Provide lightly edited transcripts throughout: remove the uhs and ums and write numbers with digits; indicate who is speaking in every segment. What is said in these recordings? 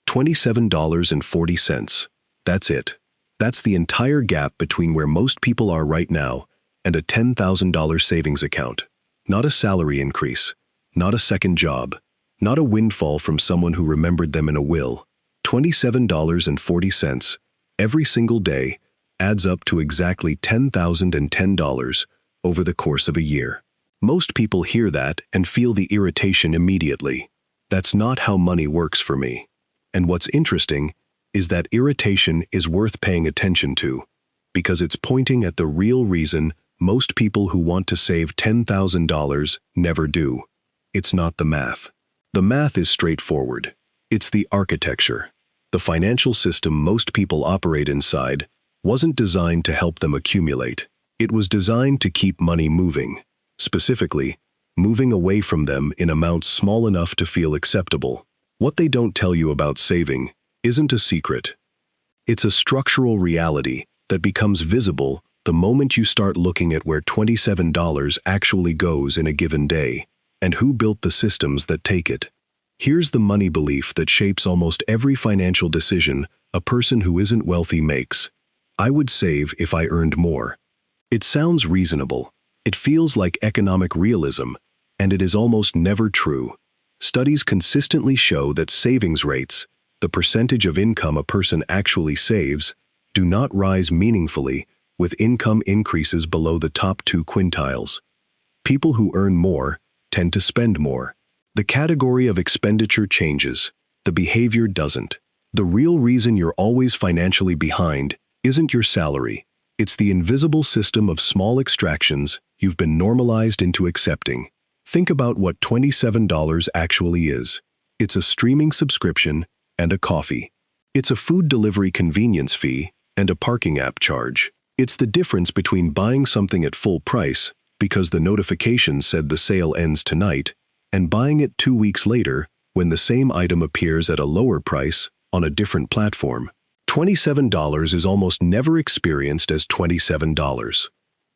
Speaker 1: $27.40. That's it. That's the entire gap between where most people are right now and a $10,000 savings account. Not a salary increase, not a second job, not a windfall from someone who remembered them in a will. $27.40 every single day adds up to exactly $10,010 over the course of a year. Most people hear that and feel the irritation immediately. That's not how money works for me. And what's interesting is that irritation is worth paying attention to, because it's pointing at the real reason most people who want to save $10,000 never do. It's not the math. The math is straightforward. It's the architecture. The financial system most people operate inside wasn't designed to help them accumulate. It was designed to keep money moving, specifically, moving away from them in amounts small enough to feel acceptable. What they don't tell you about saving isn't a secret. It's a structural reality that becomes visible the moment you start looking at where $27 actually goes in a given day, and who built the systems that take it. Here's the money belief that shapes almost every financial decision a person who isn't wealthy makes. I would save if I earned more. It sounds reasonable. It feels like economic realism, and it is almost never true. Studies consistently show that savings rates, the percentage of income a person actually saves, do not rise meaningfully with income increases below the top 2 quintiles. People who earn more tend to spend more. The category of expenditure changes. The behavior doesn't. The real reason you're always financially behind isn't your salary. It's the invisible system of small extractions you've been normalized into accepting. Think about what $27 actually is. It's a streaming subscription and a coffee. It's a food delivery convenience fee and a parking app charge. It's the difference between buying something at full price because the notification said the sale ends tonight and buying it 2 weeks later when the same item appears at a lower price on a different platform. $27 is almost never experienced as $27.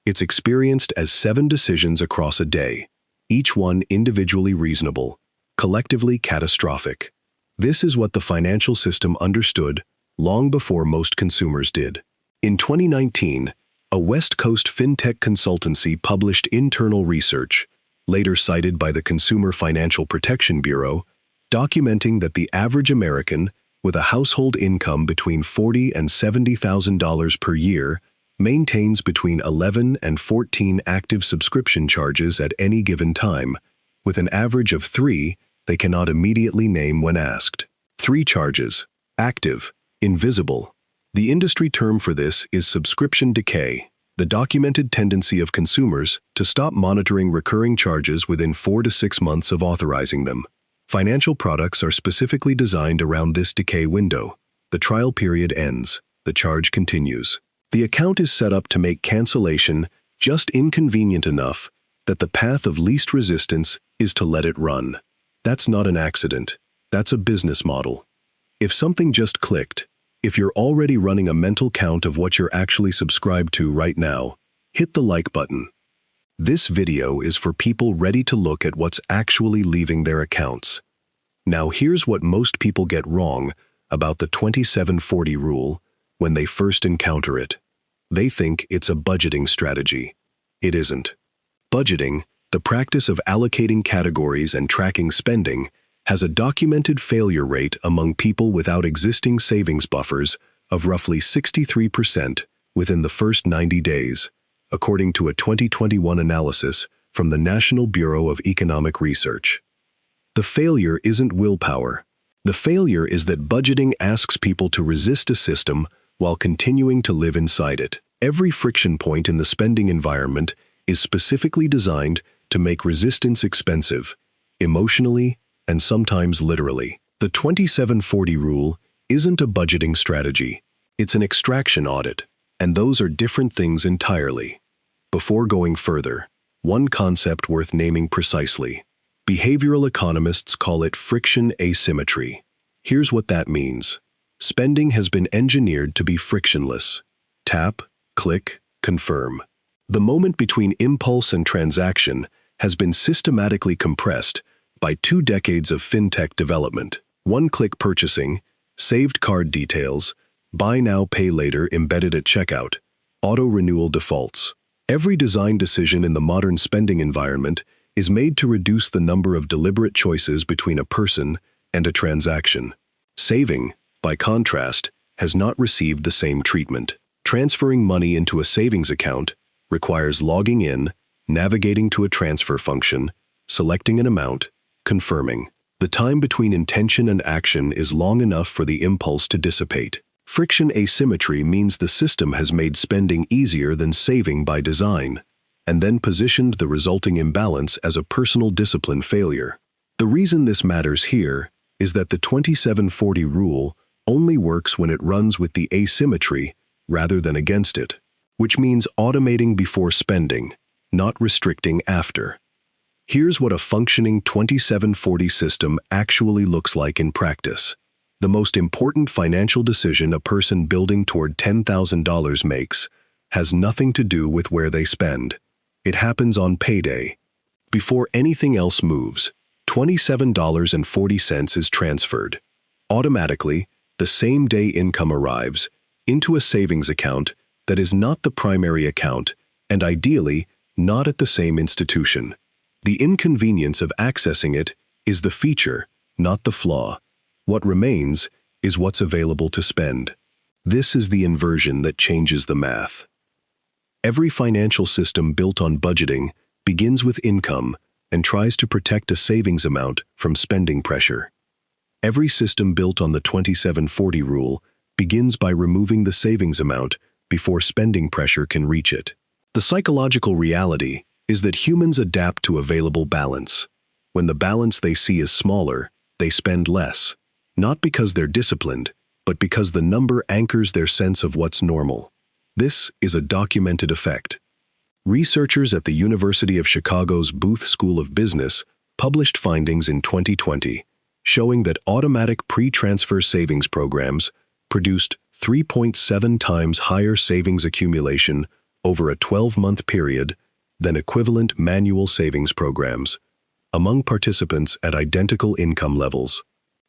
Speaker 1: It's experienced as 7 decisions across a day, each one individually reasonable, collectively catastrophic. This is what the financial system understood long before most consumers did. In 2019, a West Coast fintech consultancy published internal research, later cited by the Consumer Financial Protection Bureau, documenting that the average American with a household income between $40,000 and $70,000 per year maintains between 11 and 14 active subscription charges at any given time, with an average of 3 they cannot immediately name when asked. 3 charges: active, invisible. The industry term for this is subscription decay, the documented tendency of consumers to stop monitoring recurring charges within 4 to 6 months of authorizing them. Financial products are specifically designed around this decay window. The trial period ends. The charge continues. The account is set up to make cancellation just inconvenient enough that the path of least resistance is to let it run. That's not an accident. That's a business model. If something just clicked, if you're already running a mental count of what you're actually subscribed to right now, hit the like button. This video is for people ready to look at what's actually leaving their accounts. Now here's what most people get wrong about the 27-40 rule when they first encounter it. They think it's a budgeting strategy. It isn't. Budgeting, the practice of allocating categories and tracking spending, has a documented failure rate among people without existing savings buffers of roughly 63% within the first 90 days, according to a 2021 analysis from the National Bureau of Economic Research. The failure isn't willpower. The failure is that budgeting asks people to resist a system while continuing to live inside it. Every friction point in the spending environment is specifically designed to make resistance expensive, emotionally and sometimes literally. The 27-40 rule isn't a budgeting strategy. It's an extraction audit, and those are different things entirely. Before going further, one concept worth naming precisely. Behavioral economists call it friction asymmetry. Here's what that means. Spending has been engineered to be frictionless. Tap, click, confirm. The moment between impulse and transaction has been systematically compressed by 2 decades of fintech development. One-click purchasing saved card details, buy now, pay later embedded at checkout, auto-renewal defaults. Every design decision in the modern spending environment is made to reduce the number of deliberate choices between a person and a transaction. Saving, by contrast, has not received the same treatment. Transferring money into a savings account requires logging in, navigating to a transfer function, selecting an amount, confirming. The time between intention and action is long enough for the impulse to dissipate. Friction asymmetry means the system has made spending easier than saving by design, and then positioned the resulting imbalance as a personal discipline failure. The reason this matters here is that the 2740 rule only works when it runs with the asymmetry rather than against it, which means automating before spending, not restricting after. Here's what a functioning 2740 system actually looks like in practice. The most important financial decision a person building toward $10,000 makes has nothing to do with where they spend. It happens on payday. Before anything else moves, $27.40 is transferred. Automatically, the same day income arrives into a savings account that is not the primary account and ideally not at the same institution. The inconvenience of accessing it is the feature, not the flaw. What remains is what's available to spend. This is the inversion that changes the math. Every financial system built on budgeting begins with income and tries to protect a savings amount from spending pressure. Every system built on the 2740 rule begins by removing the savings amount before spending pressure can reach it. The psychological reality is that humans adapt to available balance. When the balance they see is smaller, they spend less, not because they're disciplined, but because the number anchors their sense of what's normal. This is a documented effect. Researchers at the University of Chicago's Booth School of Business published findings in 2020 showing that automatic pre-transfer savings programs produced 3.7 times higher savings accumulation over a 12-month period than equivalent manual savings programs among participants at identical income levels.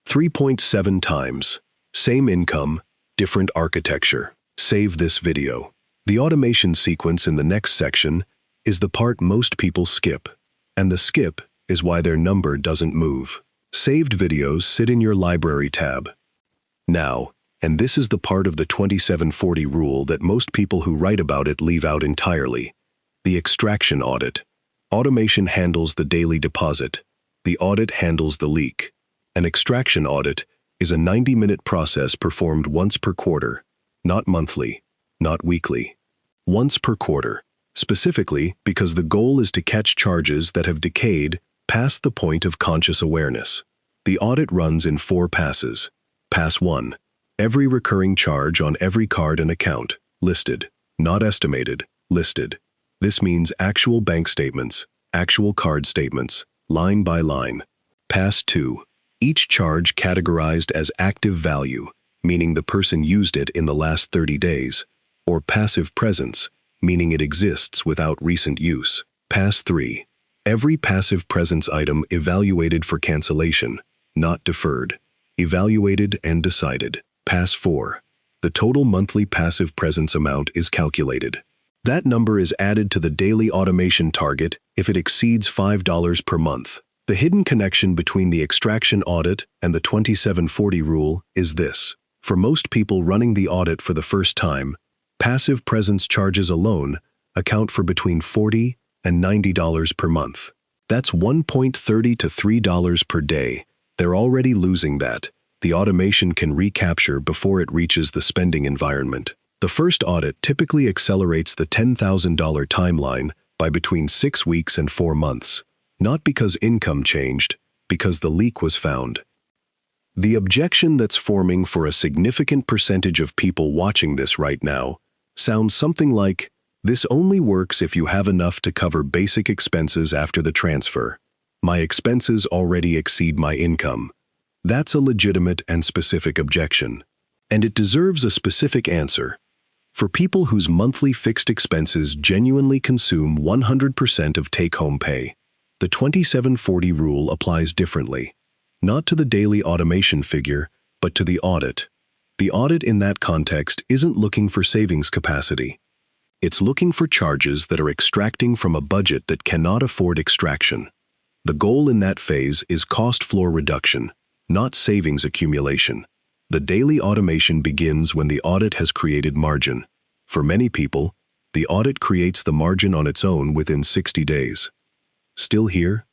Speaker 1: 3.7 times. Same income, different architecture. Save this video. The automation sequence in the next section is the part most people skip, and the skip is why their number doesn't move. Saved videos sit in your library tab. Now, and this is the part of the 2740 rule that most people who write about it leave out entirely. The extraction audit. Automation handles the daily deposit. The audit handles the leak. An extraction audit is a 90-minute process performed once per quarter, not monthly, not weekly. Once per quarter, specifically because the goal is to catch charges that have decayed past the point of conscious awareness. The audit runs in 4 passes. Pass 1. Every recurring charge on every card and account, listed, not estimated, listed. This means actual bank statements, actual card statements, line by line. Pass 2. Each charge categorized as active value, meaning the person used it in the last 30 days, or passive presence, meaning it exists without recent use. Pass 3. Every passive presence item evaluated for cancellation, not deferred, evaluated and decided. Pass 4. The total monthly passive presence amount is calculated. That number is added to the daily automation target if it exceeds $5 per month. The hidden connection between the extraction audit and the 2740 rule is this. For most people running the audit for the first time, passive presence charges alone account for between $40 and $90 per month. That's $1.30 to $3 per day. They're already losing that. The automation can recapture before it reaches the spending environment. The first audit typically accelerates the $10,000 timeline by between 6 weeks and 4 months, not because income changed, because the leak was found. The objection that's forming for a significant percentage of people watching this right now sounds something like, this only works if you have enough to cover basic expenses after the transfer. My expenses already exceed my income. That's a legitimate and specific objection, and it deserves a specific answer. For people whose monthly fixed expenses genuinely consume 100% of take-home pay, the 2740 rule applies differently, not to the daily automation figure, but to the audit. The audit in that context isn't looking for savings capacity. It's looking for charges that are extracting from a budget that cannot afford extraction. The goal in that phase is cost floor reduction, not savings accumulation. The daily automation begins when the audit has created margin. For many people, the audit creates the margin on its own within 60 days. Still here?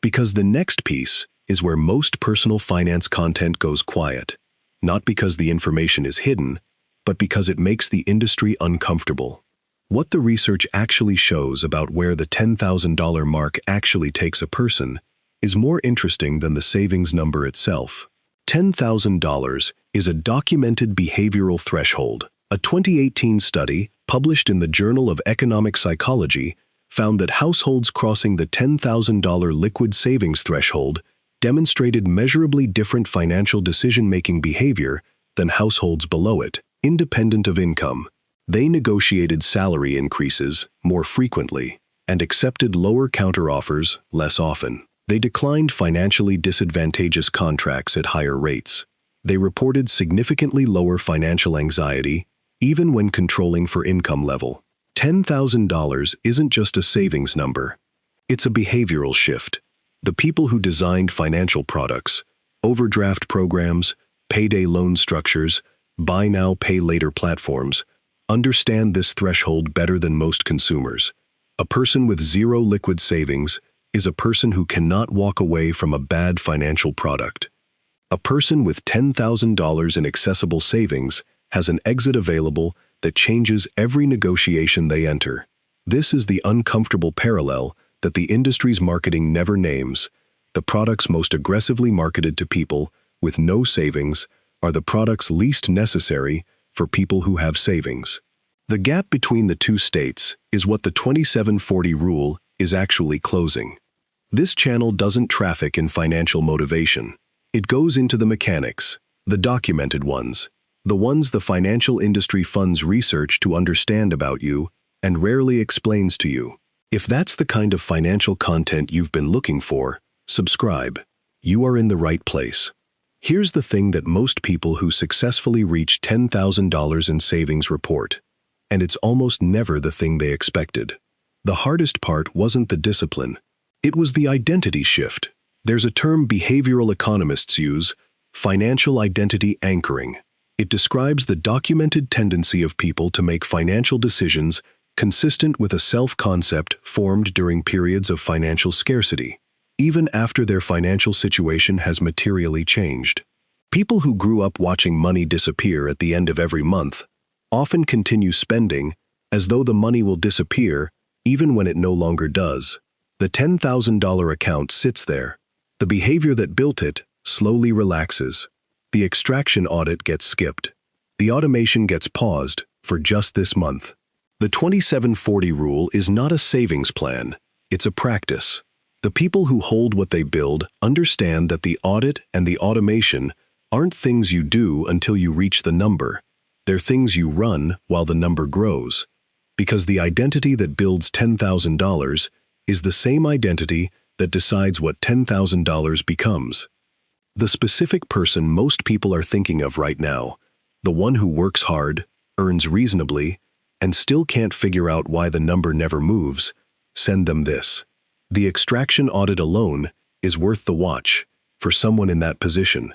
Speaker 1: Because the next piece is where most personal finance content goes quiet, not because the information is hidden, but because it makes the industry uncomfortable. What the research actually shows about where the $10,000 mark actually takes a person is more interesting than the savings number itself. $10,000 is a documented behavioral threshold. A 2018 study, published in the Journal of Economic Psychology, found that households crossing the $10,000 liquid savings threshold demonstrated measurably different financial decision-making behavior than households below it, independent of income. They negotiated salary increases more frequently and accepted lower counteroffers less often. They declined financially disadvantageous contracts at higher rates. They reported significantly lower financial anxiety, even when controlling for income level. $10,000 isn't just a savings number. It's a behavioral shift. The people who designed financial products, overdraft programs, payday loan structures, buy now, pay later platforms, understand this threshold better than most consumers. A person with zero liquid savings is a person who cannot walk away from a bad financial product. A person with $10,000 in accessible savings has an exit available that changes every negotiation they enter. This is the uncomfortable parallel that the industry's marketing never names. The products most aggressively marketed to people with no savings are the products least necessary for people who have savings. The gap between the two states is what the 2740 rule is actually closing. This channel doesn't traffic in financial motivation. It goes into the mechanics, the documented ones, the ones the financial industry funds research to understand about you and rarely explains to you. If that's the kind of financial content you've been looking for, subscribe. You are in the right place. Here's the thing that most people who successfully reach $10,000 in savings report, and it's almost never the thing they expected. The hardest part wasn't the discipline. It was the identity shift. There's a term behavioral economists use, financial identity anchoring. It describes the documented tendency of people to make financial decisions consistent with a self-concept formed during periods of financial scarcity, even after their financial situation has materially changed. People who grew up watching money disappear at the end of every month often continue spending as though the money will disappear even when it no longer does. The $10,000 account sits there. The behavior that built it slowly relaxes. The extraction audit gets skipped. The automation gets paused for just this month. The 2740 rule is not a savings plan, it's a practice. The people who hold what they build understand that the audit and the automation aren't things you do until you reach the number. They're things you run while the number grows. Because the identity that builds $10,000 is the same identity that decides what $10,000 becomes. The specific person most people are thinking of right now, the one who works hard, earns reasonably, and still can't figure out why the number never moves, send them this. The extraction audit alone is worth the watch for someone in that position.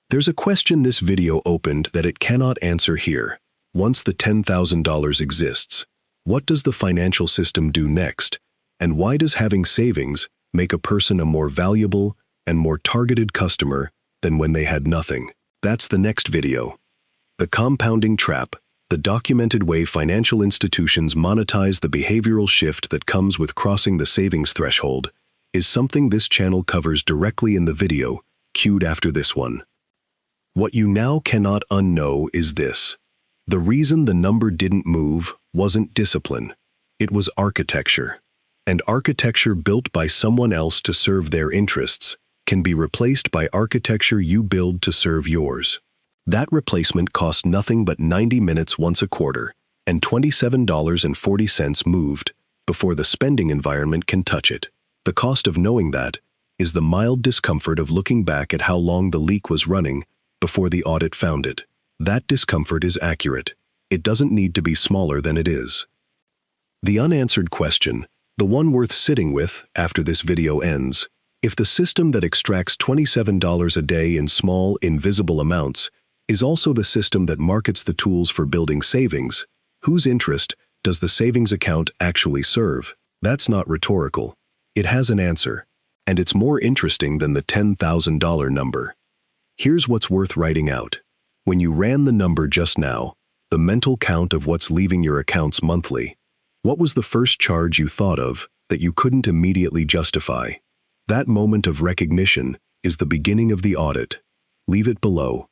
Speaker 1: There's a question this video opened that it cannot answer here. Once the $10,000 exists, what does the financial system do next? And why does having savings make a person a more valuable and more targeted customer than when they had nothing? That's the next video. The compounding trap, the documented way financial institutions monetize the behavioral shift that comes with crossing the savings threshold, is something this channel covers directly in the video, queued after this one. What you now cannot unknow is this. The reason the number didn't move wasn't discipline. It was architecture. And architecture built by someone else to serve their interests can be replaced by architecture you build to serve yours. That replacement costs nothing but 90 minutes once a quarter, and $27.40 moved before the spending environment can touch it. The cost of knowing that is the mild discomfort of looking back at how long the leak was running before the audit found it. That discomfort is accurate. It doesn't need to be smaller than it is. The unanswered question, the one worth sitting with after this video ends, if the system that extracts $27 a day in small, invisible amounts is also the system that markets the tools for building savings, whose interest does the savings account actually serve? That's not rhetorical. It has an answer, and it's more interesting than the $10,000 number. Here's what's worth writing out. When you ran the number just now, the mental count of what's leaving your accounts monthly, what was the first charge you thought of that you couldn't immediately justify? That moment of recognition is the beginning of the audit. Leave it below.